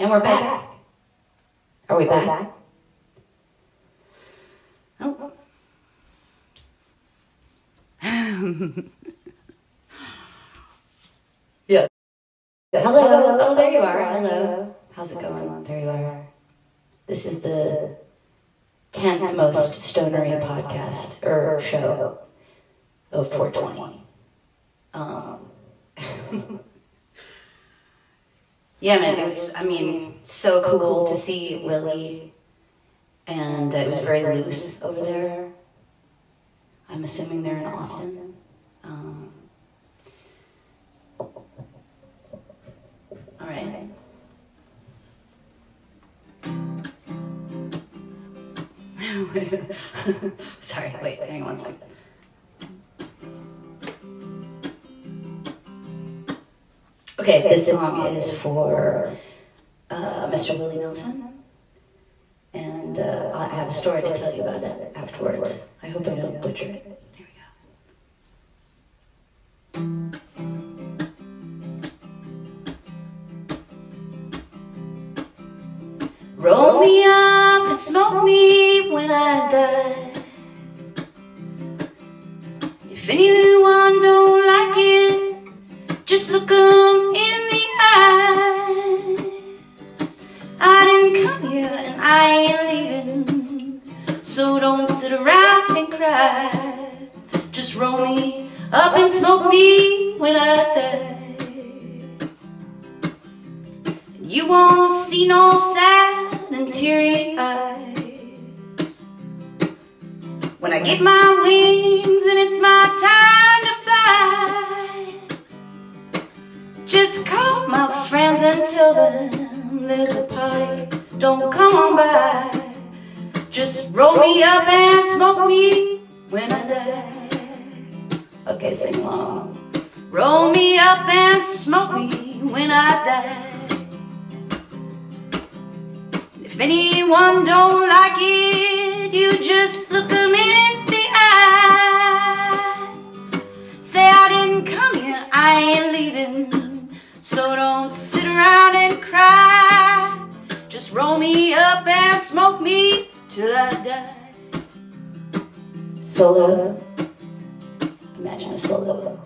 And we're back. Are we back? Oh. Yeah. Hello. Oh, there you are. Hello. How's it going? There you are. This is the 10th most stonery podcast, or show, of 420. Yeah, man, it was, so cool to see Willie, and it was very loose over there. I'm assuming they're in Austin. All right. Sorry, wait, hang on one second. Okay, this song is for Mr. Willie Nelson, and I have a story to tell you about it afterwards. I hope I don't butcher it. Here we go. Roll me up and smoke me when I die. If anyone don't like it, just look 'em in the eyes. I didn't come here and I ain't leaving, so don't sit around and cry. Just roll me up and smoke me when I die. You won't see no sad and teary eyes when I get my wings and it's my time to fly. Just call my friends and tell them there's a party, don't come on by. Just roll me up and smoke me when I die. Okay, sing along. Roll me up and smoke me when I die. If anyone don't like it, you just look 'em in the eye. Say I didn't come here, I ain't leaving, so don't sit around and cry. Just roll me up and smoke me till I die. Solo. Imagine a solo.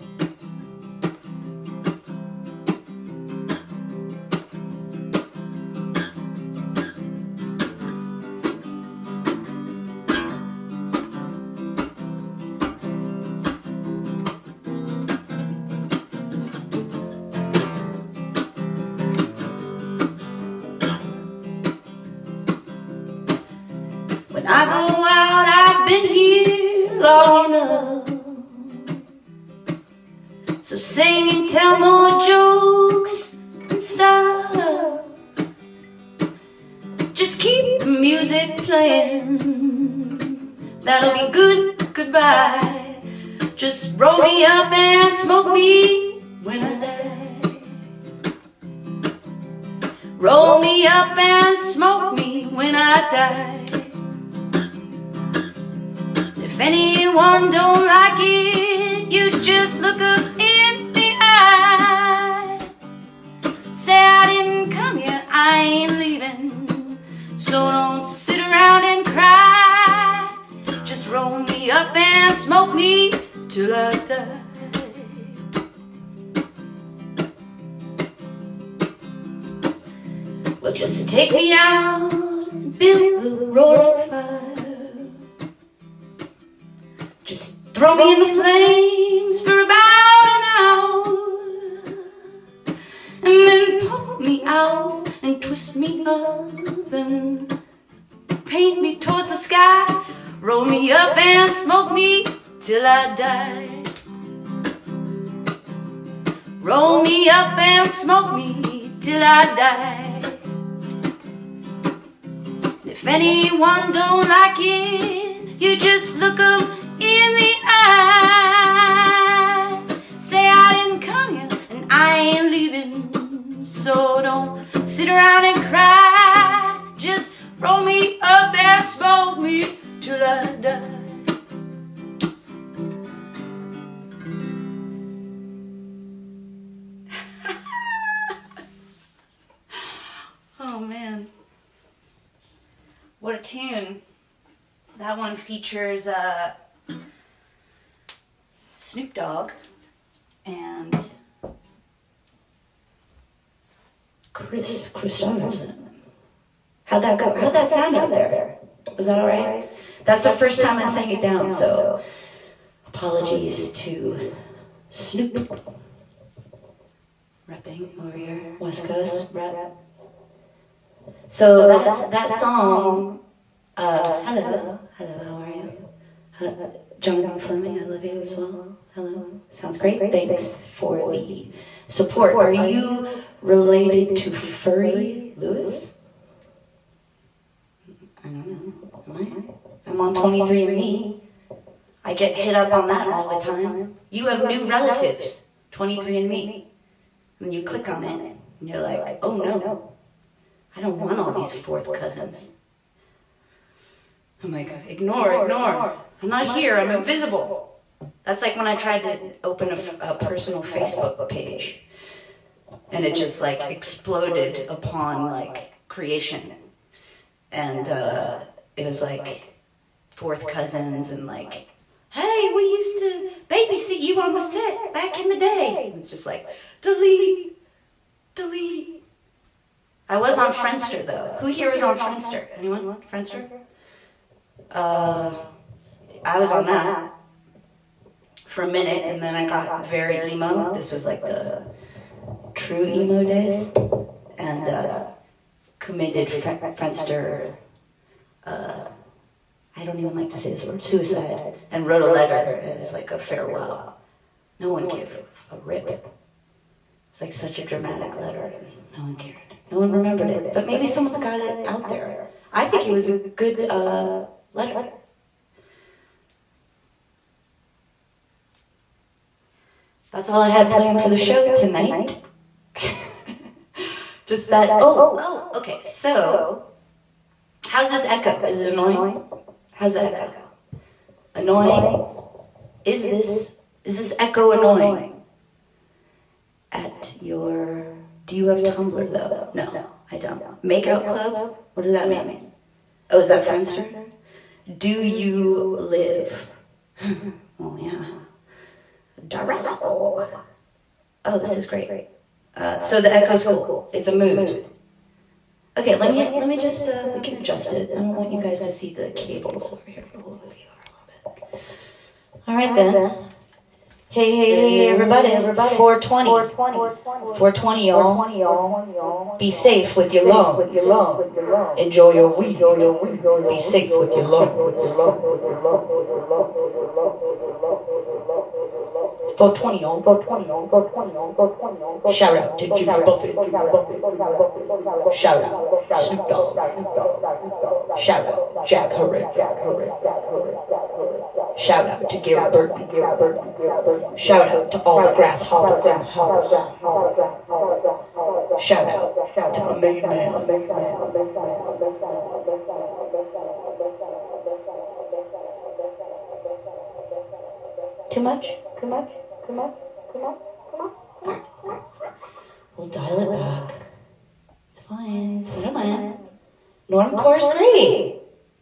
When I go out, I've been here long enough, so sing and tell more jokes and stuff. Just keep the music playing, that'll be good, goodbye. Just roll me up and smoke me when I die. Roll me up and smoke me when I die. If anyone don't like it, you just look 'em in the eye. Say I didn't come here, I ain't leaving, so don't sit around and cry. Just roll me up and smoke me till I die. Well, just take me out and build the roaring fire. Just throw me in the flames for about an hour, and then pull me out and twist me up and paint me towards the sky. Roll me up and smoke me till I die. Roll me up and smoke me till I die. If anyone don't like it, you just look 'em in the eye. Say I didn't come here and I ain't leaving, so don't sit around and cry. Just roll me up and smoke me till I die. Oh a tune. That one features Snoop Dogg and Chris Christopherson. How'd that go? How'd that sound out there? Was that all right? That's the first time I sang it down, so apologies to Snoop. Repping over here, West Coast rep. So that song. Hello, how are you? Jonathan Fleming, I love you as well. Hello, sounds great. Thanks for the support. Are you related to Furry Lewis? I don't know. Am I? I'm on 23andMe. I get hit up on that all the time. You have new relatives, 23andMe. And you click on it, and you're like, oh no, I don't want all these fourth cousins. I'm like, ignore. I'm not here, I'm invisible. That's like when I tried to open a personal Facebook page, and it just like exploded upon like creation. And it was like fourth cousins and like, hey, we used to babysit you on the set back in the day. And it's just like, delete. I was on Friendster though. Who here was on Friendster? Anyone? Friendster? I was on that for a minute, and then I got very emo. This was like the true emo days. And committed Friendster, I don't even like to say this word, suicide, and wrote a letter as like a farewell. No one gave a rip. It's like such a dramatic letter. No one cared. No one remembered it. But maybe someone's got it out there. I think it was a good letter. That's all I had planned for the show tonight. Just that. Oh, okay. So, how's this echo? Is it annoying? How's the echo? Annoying? Is this echo annoying? At your, do you have Tumblr though? No, I don't. Makeout Club? What does that mean? Oh, is that Friendster? Do you live? Oh yeah. Darrell. Oh, this is great. So the echo's cool. It's a mood. Okay, let me just, we can adjust it. I don't want you guys to see the cables over here. We'll move you over a little bit. All right then. Hey, everybody. 420. 420, y'all. Be safe with your lungs. Enjoy your weed. Be safe with your lungs. 420, y'all. Shout out to Jimmy Buffett. Shout out Snoop Dogg. Shout out Jack Herrick. Shout out to Gary Burton. Shout out to all the grasshoppers in the house. Shout out to the main man. Too much? Alright. We'll dial it back. It's fine. I don't mind. Normcore 3.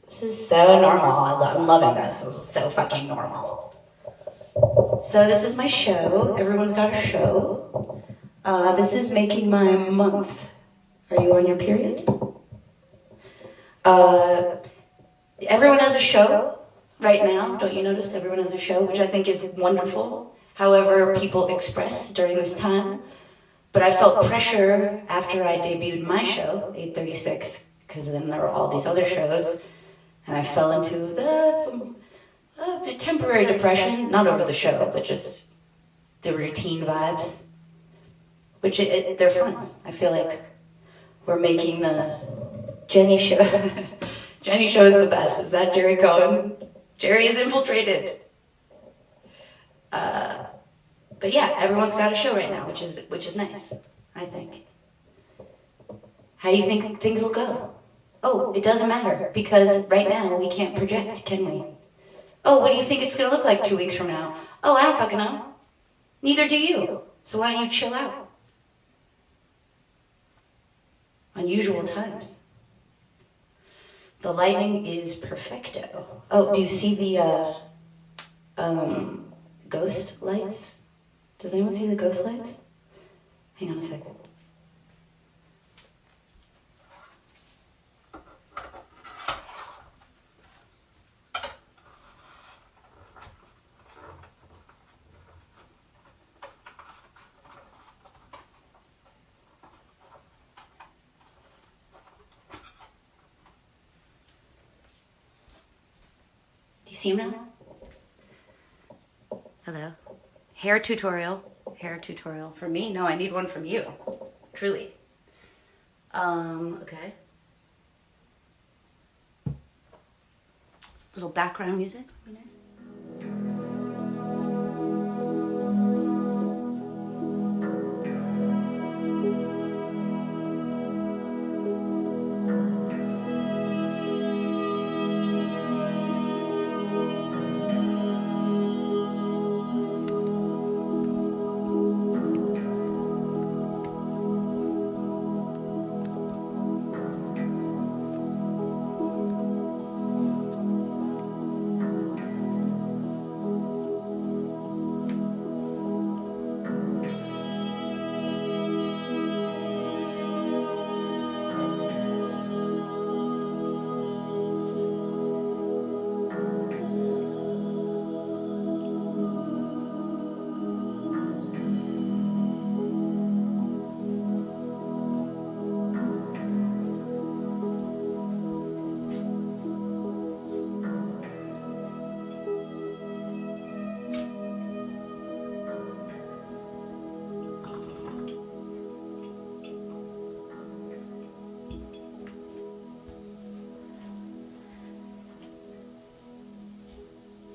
This is so normal. I'm loving this. This is so fucking normal. So this is my show. Everyone's got a show. This is making my month. Are you on your period? Everyone has a show right now. Don't you notice? Everyone has a show, which I think is wonderful. However people express during this time. But I felt pressure after I debuted my show, 836, because then there were all these other shows. And I fell into the temporary depression, not over the show, but just the routine vibes, which they're fun. I feel like we're making the Jenny show. Jenny show is the best. Is that Jerry Cohen? Jerry is infiltrated. But yeah, everyone's got a show right now, which is nice, I think. How do you think things will go? Oh, it doesn't matter, because right now we can't project, can we? Oh, what do you think it's going to look like 2 weeks from now? Oh, I don't fucking know. Neither do you. So why don't you chill out? Unusual times. The lighting is perfecto. Oh, do you see the ghost lights? Does anyone see the ghost lights? Hang on a second. Do you see him now? Hello. Hair tutorial. Hair tutorial. For me? No, I need one from you. Truly. Okay. Little background music. Be nice.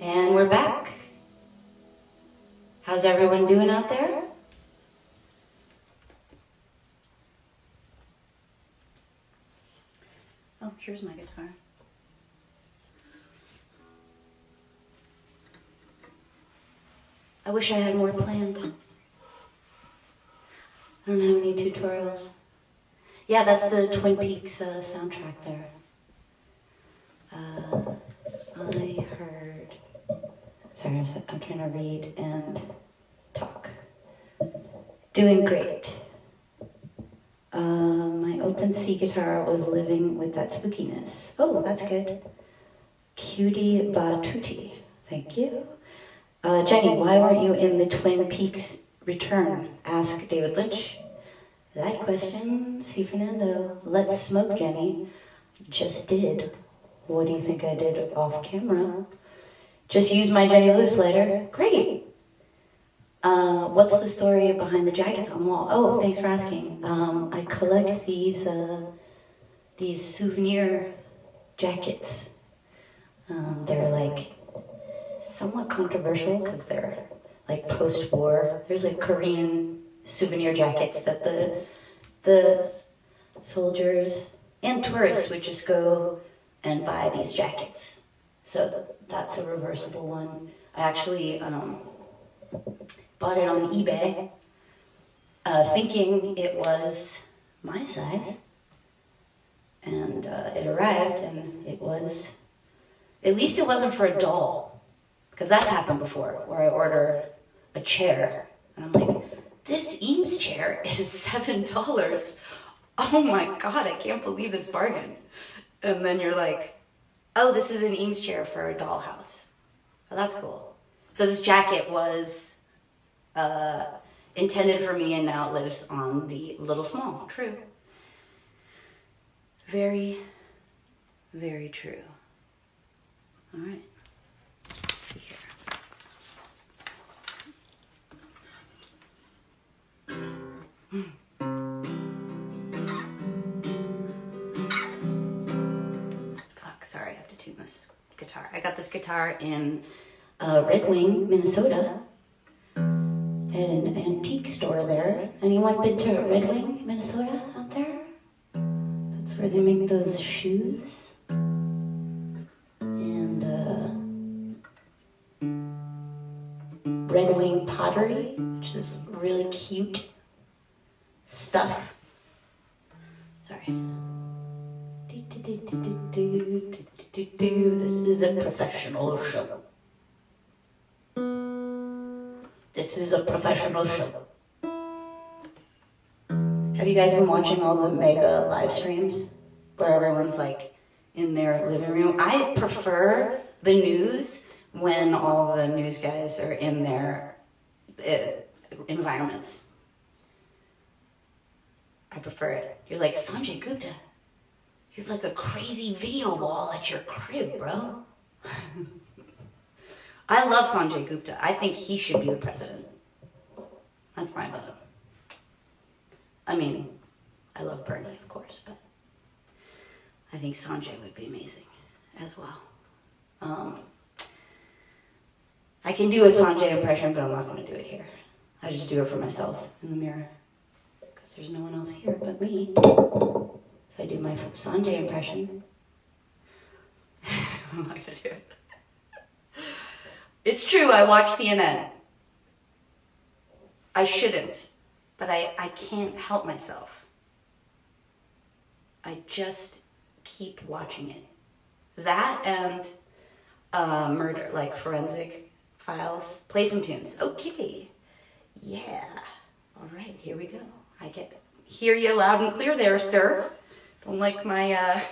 And we're back. How's everyone doing out there? Oh, here's my guitar. I wish I had more planned. I don't have any tutorials. Yeah, that's the Twin Peaks soundtrack there. I heard... Sorry, I'm trying to read and talk. Doing great. My open C guitar was living with that spookiness. Oh, that's good. Cutie Batuti. Thank you. Jenny, why weren't you in the Twin Peaks Return? Ask David Lynch. That question, C. Fernando. Let's smoke, Jenny. Just did. What do you think I did off camera? Just used my Jenny Lewis lighter. Great. What's the story behind the jackets on the wall? Oh, thanks for asking. I collect these souvenir jackets. They're like somewhat controversial because they're like post-war. There's like Korean souvenir jackets that the soldiers and tourists would just go and buy these jackets. So that's a reversible one. I actually bought it on eBay, thinking it was my size, and it arrived, and it was, at least it wasn't for a doll, because that's happened before, where I order a chair, and I'm like, this Eames chair is $7. Oh my God, I can't believe this bargain. And then you're like, oh, this is an Eames chair for a dollhouse. Oh, that's cool. So this jacket was intended for me, and now it lives on the Little Small. True. Very, very true. All right. Let's see here. Fuck, sorry, I have to tune this guitar. I got this guitar in Red Wing, Minnesota, at an antique store there. Anyone been to Red Wing, Minnesota out there? That's where they make those shoes. And Red Wing pottery, which is really cute stuff. Sorry. This is a professional show. This is a professional show. Have you guys been watching all the mega live streams where everyone's like in their living room? I prefer the news when all the news guys are in their environments. I prefer it. You're like, Sanjay Gupta, you have like a crazy video wall at your crib, bro. I love Sanjay Gupta. I think he should be the president. That's my vote. I mean, I love Bernie, of course, but I think Sanjay would be amazing as well. I can do a Sanjay impression, but I'm not going to do it here. I just do it for myself in the mirror because there's no one else here but me. So I do my Sanjay impression. I'm not going to do it. It's true, I watch CNN. I shouldn't, but I can't help myself. I just keep watching it. That and murder, like forensic files. Play some tunes. Okay. Yeah. All right, here we go. I hear you loud and clear there, sir. Don't like my...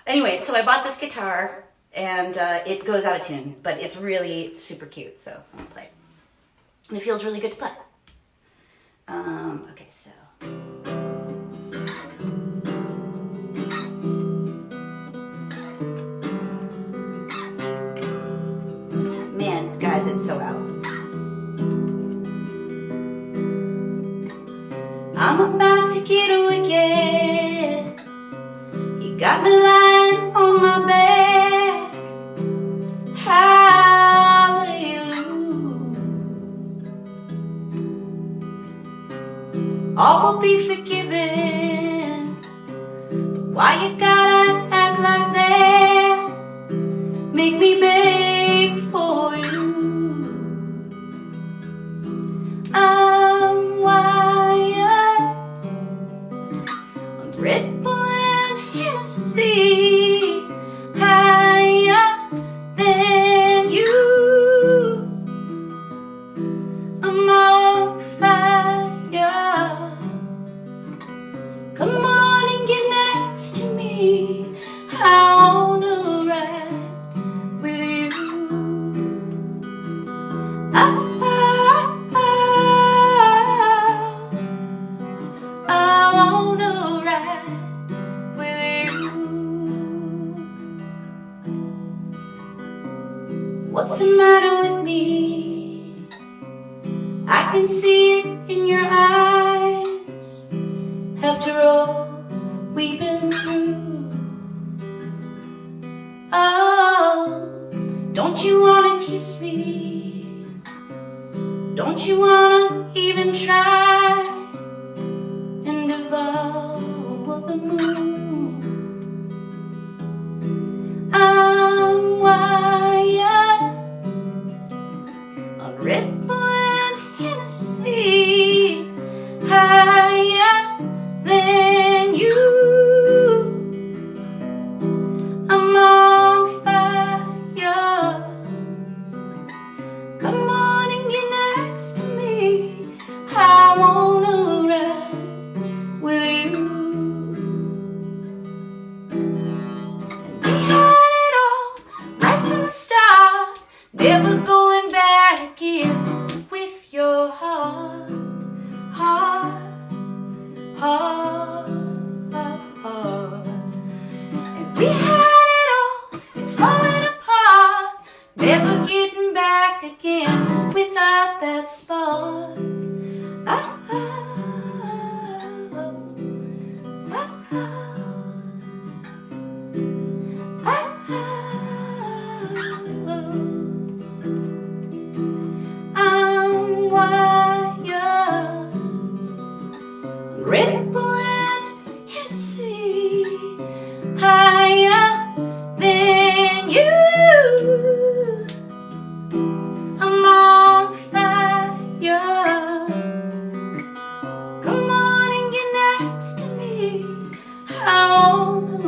Anyway, so I bought this guitar, and it goes out of tune, but it's really super cute, so I'm gonna play it. And it feels really good to play. Okay, so... Man, guys, it's so out. I'm about to get wicked. You got me lying on my back. Hallelujah. All will be forgiven. Why you gotta act like that? Make me beg for you. I'm wired on Red Bull and Hennessy, higher than you. I'm on fire. Come on and get next to me. I wanna ride with you. I wanna ride with you. What's the matter with me? I can see it in your eyes. After all we've been through. Oh, don't you wanna kiss me? Don't you wanna even try and devour the moon? I'm wired on Red Bull and Hennessy, higher than you. I'm on fire. Come on and get next to me. I wanna ride with you. And we had it all right from the start. Never going back in with your heart, heart, heart, heart. And we had it all, it's falling apart. Never getting back again without that spark. Ah, ah, ah, ah, ah, I'm wired. Red Bull and Hennessy, higher than you. I'm on fire. Come on and get next to me. I wanna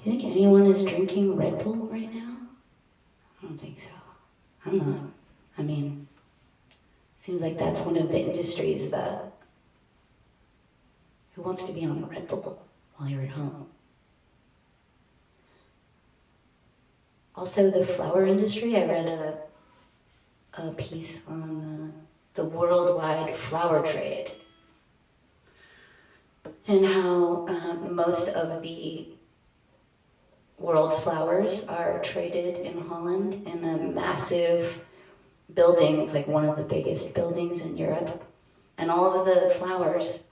Do you think anyone is drinking Red Bull right now? I don't think so. I'm not. I mean, seems like that's one of the industries that, who wants to be on Red Bull while you're at home? Also, the flower industry, I read a piece on the worldwide flower trade and how most of the world's flowers are traded in Holland in a massive building. It's like one of the biggest buildings in Europe. And all of the flowers,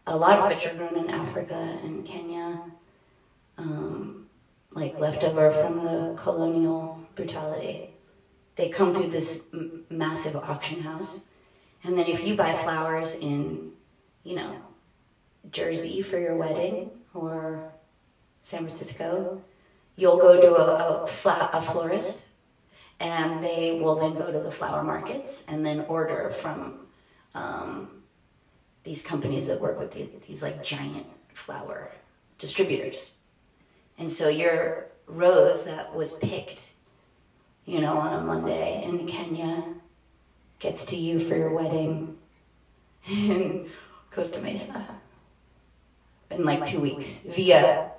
a lot of which are grown in Africa and Kenya, like leftover from the colonial brutality. They come through this massive auction house. And then if you buy flowers in, you know, Jersey for your wedding or San Francisco, you'll go to a florist, and they will then go to the flower markets and then order from these companies that work with these like giant flower distributors. And so your rose that was picked, you know, on a Monday in Kenya gets to you for your wedding in Costa Mesa in like 2 weeks via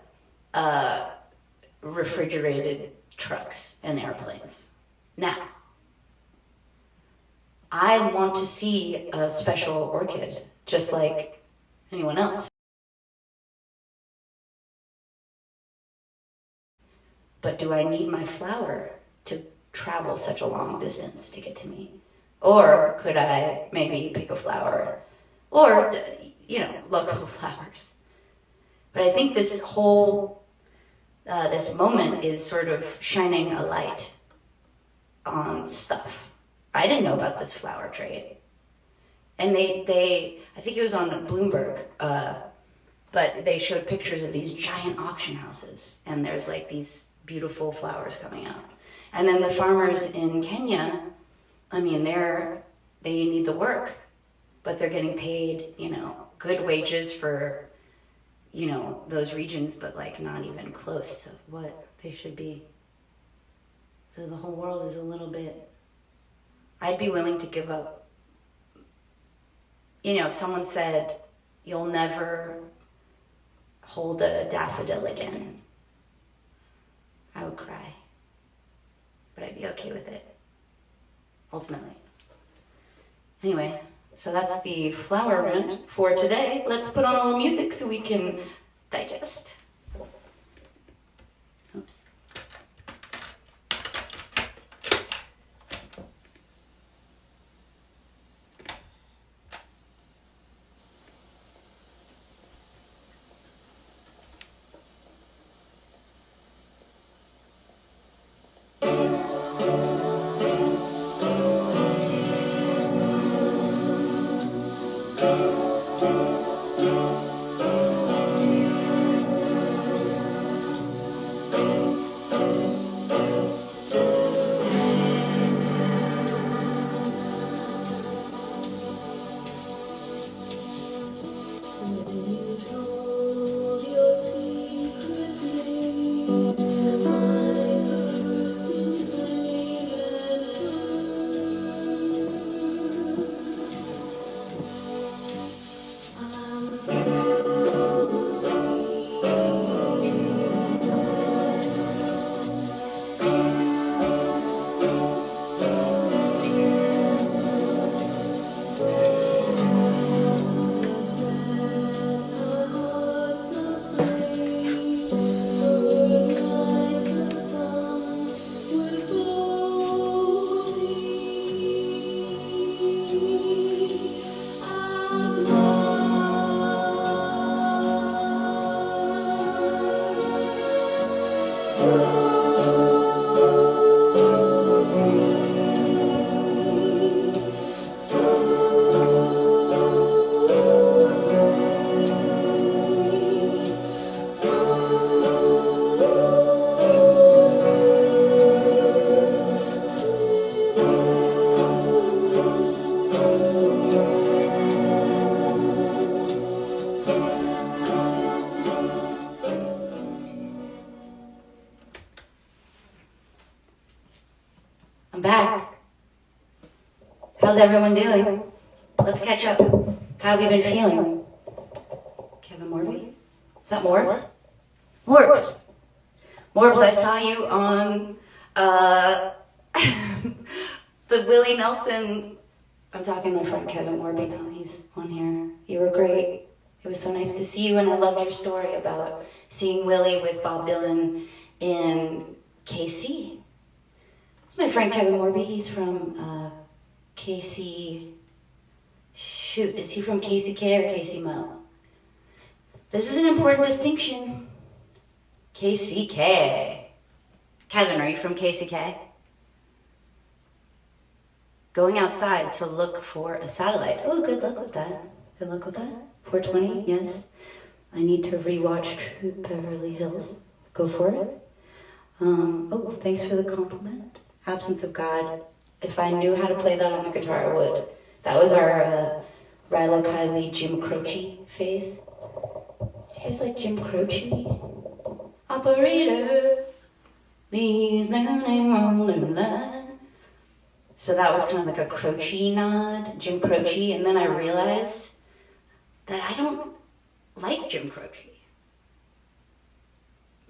refrigerated trucks and airplanes. Now, I want to see a special orchid just like anyone else. But do I need my flower to travel such a long distance to get to me? Or could I maybe pick a flower or, you know, local flowers? But I think this whole, this moment is sort of shining a light on stuff. I didn't know about this flower trade. And they I think it was on Bloomberg, but they showed pictures of these giant auction houses, and there's like these beautiful flowers coming out. And then the farmers in Kenya, I mean, they need the work, but they're getting paid, you know, good wages for, you know, those regions, but like not even close to what they should be. So the whole world is a little bit, I'd be willing to give up. You know, if someone said, you'll never hold a daffodil again, I would cry. But I'd be okay with it, ultimately. Anyway, so that's the flower rant for today. Let's put on a little music so we can digest. Oops. back. How's everyone doing? Let's catch up. How have you been feeling? Kevin Morby? Is that Morbs? Morbs! Morbs, I saw you on the Willie Nelson. I'm talking to my friend Kevin Morby now. He's on here. You were great. It was so nice to see you, and I loved your story about seeing Willie with Bob Dylan in KC. It's my friend Kevin Morby. He's from KC. Shoot, is he from KCK or KCMO? This is an important distinction. KCK. Kevin, are you from KCK? Going outside to look for a satellite. Oh, good luck with that. Good luck with that. 420, yes. I need to rewatch True Beverly Hills. Go for it. Oh, thanks for the compliment. Absence of God. If I knew how to play that on the guitar, I would. That was our Rilo Kiley Jim Croce phase. Do you guys like Jim Croce? Operator, please no name on the line. So that was kind of like a Croce nod, Jim Croce, and then I realized that I don't like Jim Croce.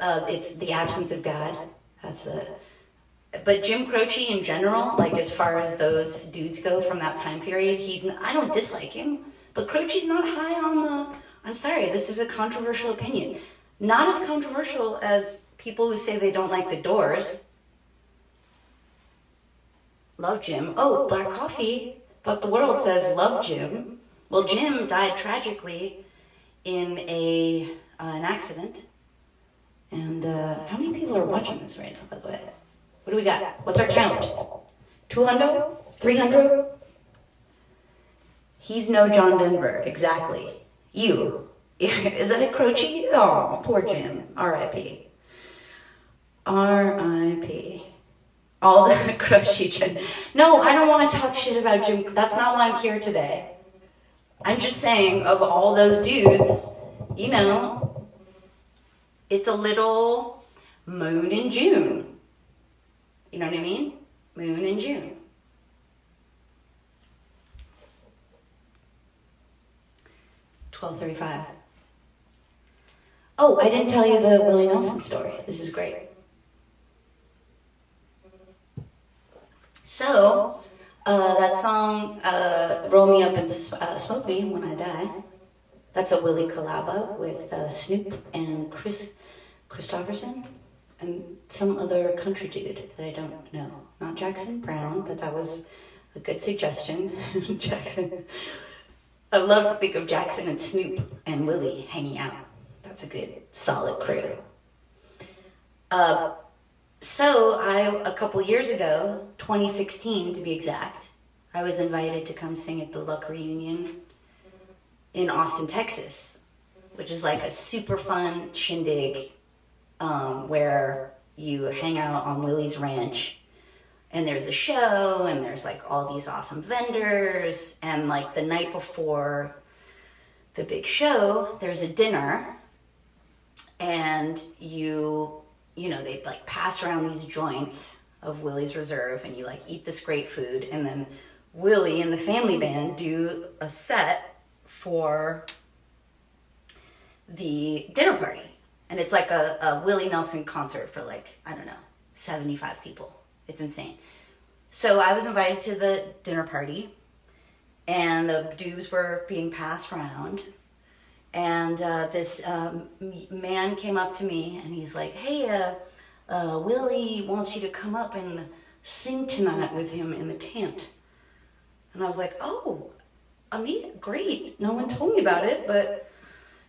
It's The Absence of God. But Jim Croce in general, like as far as those dudes go from that time period, I don't dislike him, but Croce's not high on the, I'm sorry, this is a controversial opinion. Not as controversial as people who say they don't like the Doors. Love Jim. Oh, Black Coffee, Fuck the World says love Jim. Well, Jim died tragically in an accident. And how many people are watching this right now, by the way? What do we got? What's our count? 200? 300? He's no John Denver, exactly. You. Is that a Croce? Oh, poor Jim. R.I.P. R.I.P. All the Croce. No, I don't want to talk shit about Jim. That's not why I'm here today. I'm just saying, of all those dudes, you know, it's a little Moon in June. You know what I mean? Moon in June. $12.35. Oh, I didn't tell you the Willie Nelson story. This is great. So, that song, Roll Me Up and Smoke Me When I Die, that's a Willie collabo with Snoop and Chris Christopherson and some other country dude that I don't know. Not Jackson Brown, but that was a good suggestion. Jackson. I love to think of Jackson and Snoop and Willie hanging out. That's a good, solid crew. So a couple years ago, 2016 to be exact, I was invited to come sing at the Luck Reunion in Austin, Texas, which is like a super fun shindig where you hang out on Willie's ranch and there's a show and there's like all these awesome vendors, and like the night before the big show, there's a dinner, and you know, they like pass around these joints of Willie's Reserve and you like eat this great food, and then Willie and the family band do a set for the dinner party. And it's like a Willie Nelson concert for like, I don't know, 75 people. It's insane. So I was invited to the dinner party, and the dues were being passed around. And this man came up to me, and he's like, hey, Willie wants you to come up and sing tonight with him in the tent. And I was like, oh, great. No one told me about it, but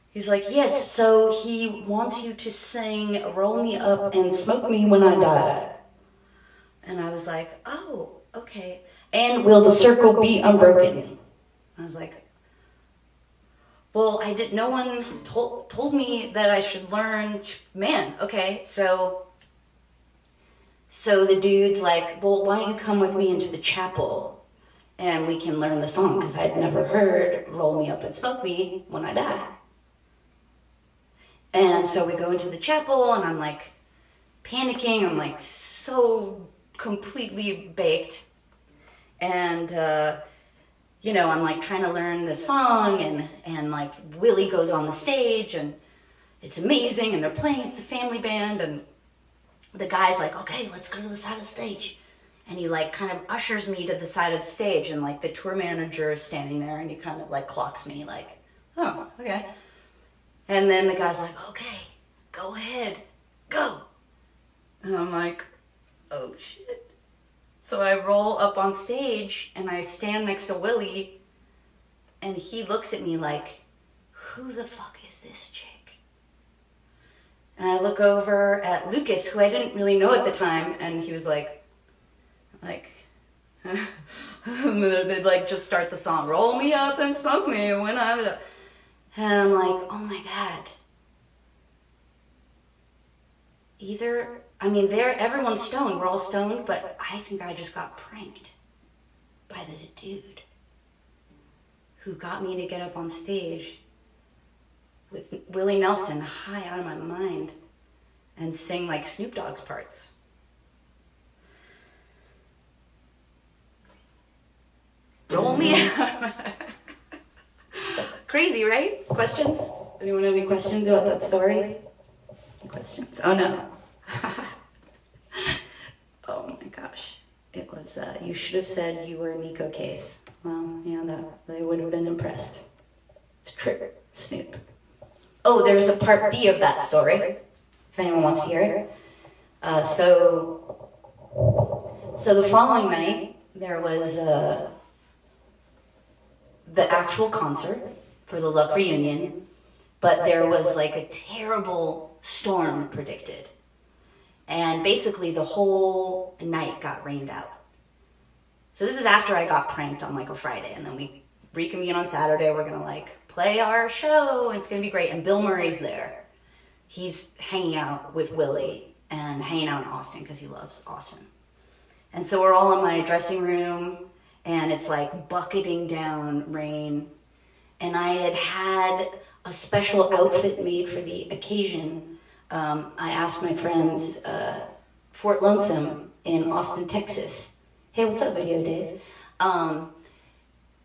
he's like, yes, so he wants you to sing Roll Me Up and Smoke Me When I Die. And I was like, oh, okay. And will the circle be unbroken? I was like, well, no one told me that I should learn, man, okay. So the dude's like, well, why don't you come with me into the chapel and we can learn the song, because I'd never heard Roll Me Up and Smoke Me When I Die. And so we go into the chapel, and I'm like panicking. I'm like so completely baked. And, you know, I'm like trying to learn the song, and like Willie goes on the stage, and it's amazing, and they're playing, it's the family band, and the guy's like, okay, let's go to the side of the stage. And he like kind of ushers me to the side of the stage, and like the tour manager is standing there, and he kind of like clocks me like, oh, okay. And then the guy's like, okay, go ahead, go. And I'm like, oh shit. So I roll up on stage and I stand next to Willie, and he looks at me like, who the fuck is this chick? And I look over at Lucas, who I didn't really know at the time, and he was like, they'd like just start the song, roll me up and smoke me when I'm, and I'm like, oh my God. Everyone's stoned, we're all stoned, but I think I just got pranked by this dude who got me to get up on stage with Willie Nelson high out of my mind and sing like Snoop Dogg's parts. Roll me up. Crazy, right? Questions? Anyone have any questions about that story? Questions? Oh no. Oh my gosh. It was, you should have said you were Nico Case. Well, yeah, they would have been impressed. It's true. Snoop. Oh, there's a part B of that story, if anyone wants to hear it. So the following night, there was the actual concert for the Luck reunion, but there was like a terrible storm predicted. And basically the whole night got rained out. So this is after I got pranked on like a Friday, and then we reconvene on Saturday. We're gonna like play our show, and it's gonna be great. And Bill Murray's there. He's hanging out with Willie and hanging out in Austin because he loves Austin. And so we're all in my dressing room, and it's like bucketing down rain. And I had a special outfit made for the occasion. I asked my friends, Fort Lonesome in Austin, Texas. Hey, what's up, Video Dave?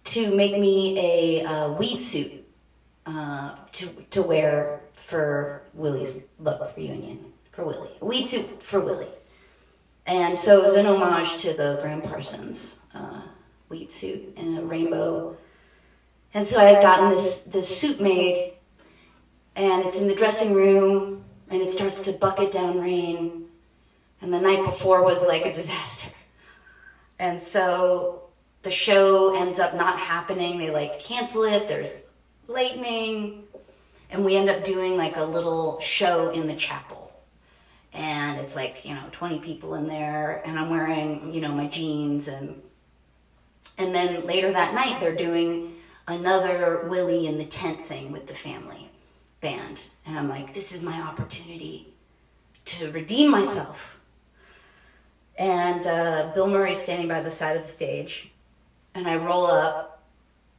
To make me a weed suit to wear for Willie's Luck reunion, for Willie. A weed suit for Willie. And so it was an homage to the Graham Parsons weed suit in a rainbow. And so I had gotten this suit made, and it's in the dressing room, and it starts to bucket down rain. And the night before was like a disaster. And so the show ends up not happening. They like cancel it. There's lightning. And we end up doing like a little show in the chapel. And it's like, 20 people in there, and I'm wearing, my jeans. And then later that night, they're doing another Willie in the tent thing with the family band. And I'm like, this is my opportunity to redeem myself. And Bill Murray's standing by the side of the stage, and I roll up,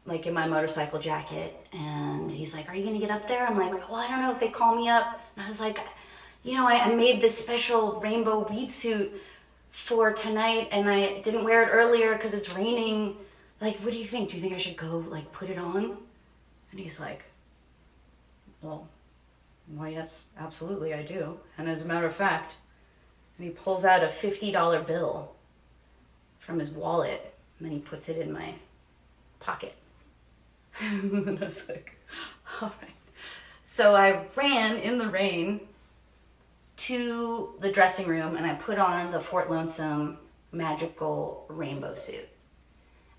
like in my motorcycle jacket, and he's like, are you gonna get up there? I'm like, well, I don't know if they call me up. And I was like, I made this special rainbow weed suit for tonight, and I didn't wear it earlier because it's raining. Like, what do you think? Do you think I should go, like, put it on? And he's like, well, yes, absolutely, I do. And as a matter of fact, and he pulls out a $50 bill from his wallet, and then he puts it in my pocket. And I was like, all right. So I ran in the rain to the dressing room, and I put on the Fort Lonesome magical rainbow suit.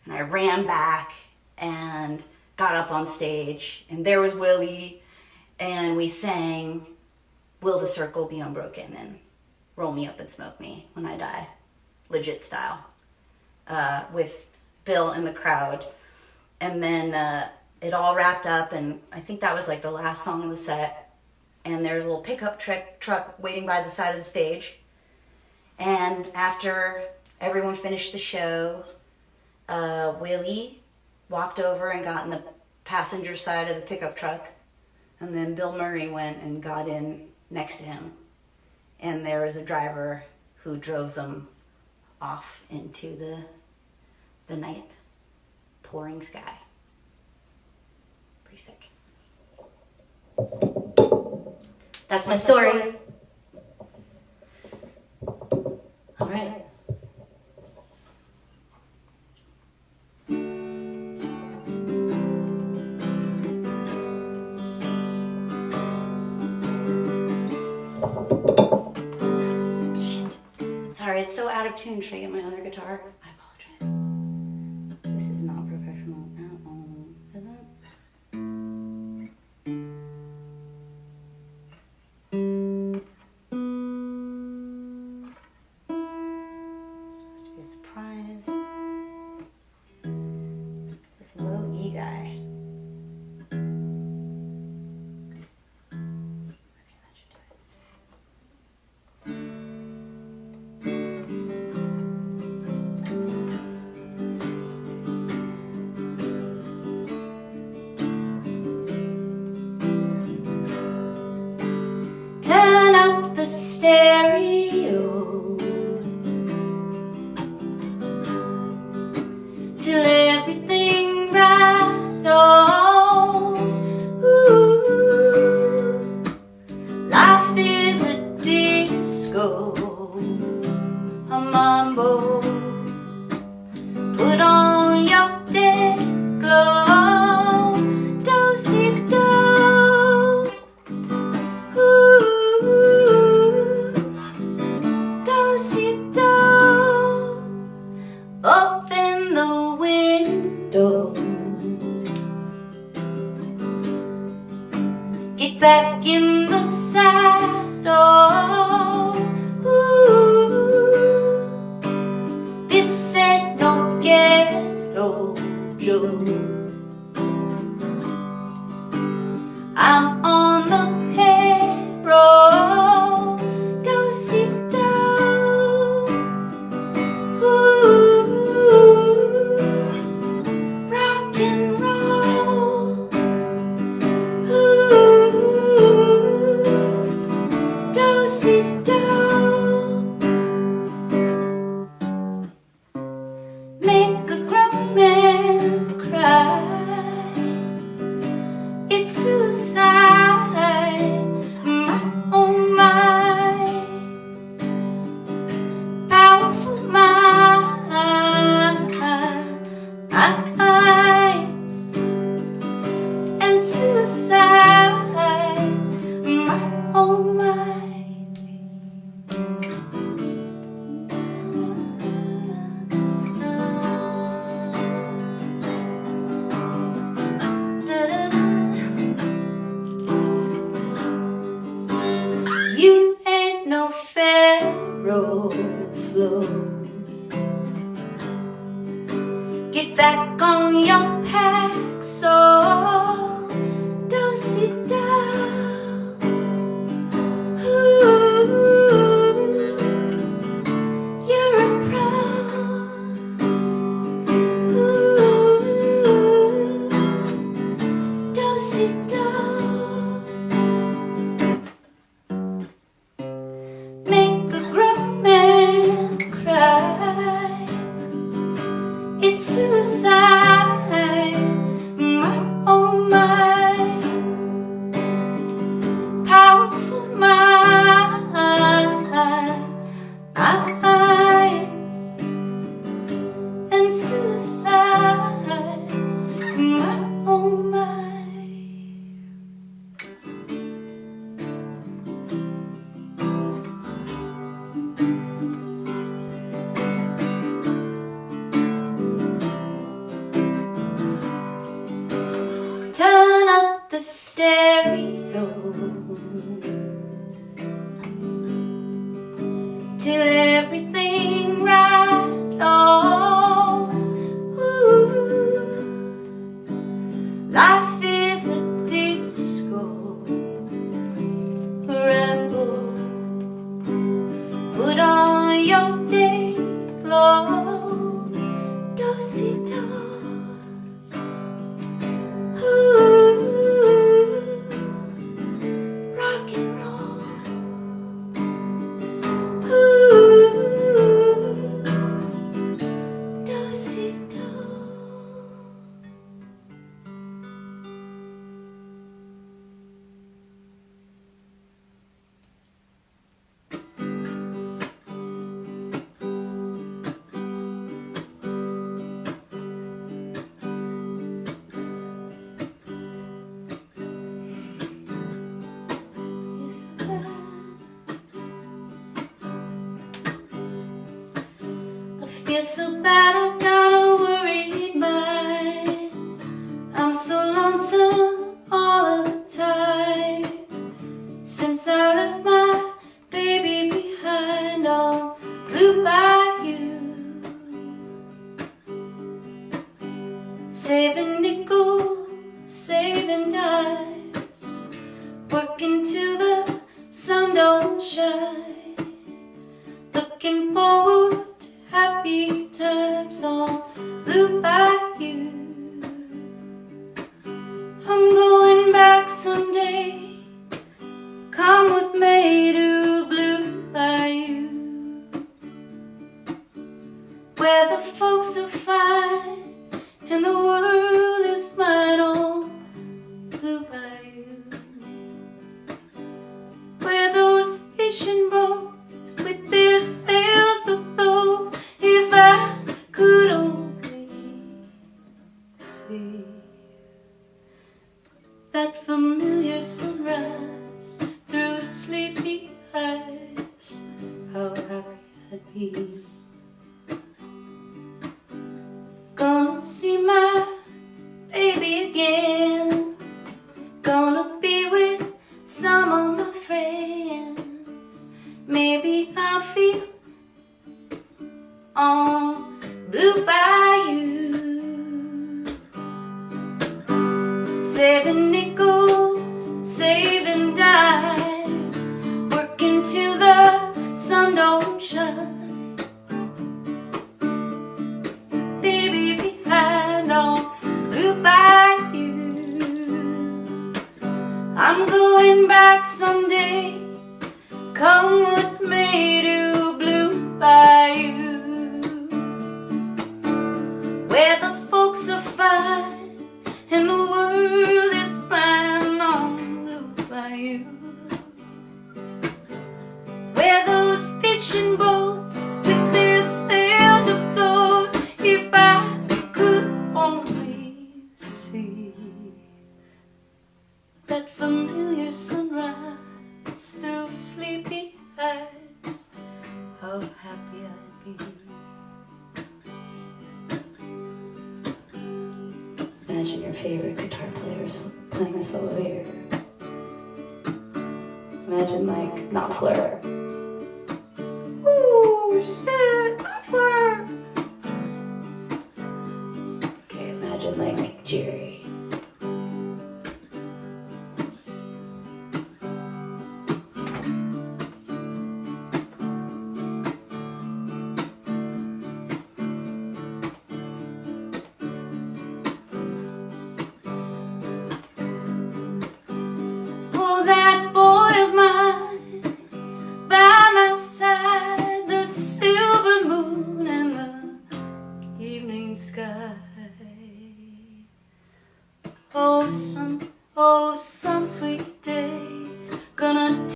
And I ran back and got up on stage, and there was Willie, and we sang Will the Circle Be Unbroken and Roll Me Up and Smoke Me When I Die, legit style, with Bill in the crowd. And then it all wrapped up, and I think that was like the last song of the set. And there's a little pickup truck waiting by the side of the stage. And after everyone finished the show, Willie walked over and got in the passenger side of the pickup truck. And then Bill Murray went and got in next to him. And there was a driver who drove them off into the night, pouring sky. Pretty sick. That's my story. All right. Sorry, it's so out of tune. Should I get my other guitar? I apologize. This is not professional at all, is it? It's supposed to be a surprise. It's this low E guy. Turn up the stereo till everything rattles. Ooh, life is a disco, a mambo. Put on your dead glow, do-si-do. Open the window, get back in the saddle. Ooh, this ain't no ghetto Joe. I'm on the payroll, do-si-do. Make a grown man cry. It's suicide, my oh my. Powerful minds and suicide, my oh my. You ain't no pharaoh flow. Get back on your pack, so do-si-do. You're a pro. Do-si-do. Make a grown man cry. It's suicide, my oh my. Powerful minds and suicide, my oh my. Turn up the stereo till everything rattles. Ooh, life is a disco, rebel. Put on your day glow, do-si-do. Rock and roll. Ooh. you so bad I got a worried mind. I'm so lonesome all of the time, since I left my baby behind on Blue Bayou. Saving nickels, saving dimes, working till the sun don't shine, looking forward to happy times on Blue Bayou. I'm going back someday, come with me to Blue Bayou, where the folks are fine and the world is mine on Blue Bayou, where those fishing boats with their sails afloat, if I could only see that familiar sunrise through sleepy eyes, how happy I'd be. Gonna see my baby again, gonna be with some of my friends. Maybe I'll feel on Blue Bayou, saving nickels, saving dimes, working till the sun don't shine. Baby behind on Blue Bayou. I'm going back someday, come with me to Blue Bayou, where the folks are fine and the world is mine on Blue Bayou, where those fishing boats with their sails afloat, if I could only see that familiar sunrise through sleepy eyes, how happy I'd be. Imagine your favorite guitar players playing a solo here. Imagine like Knopfler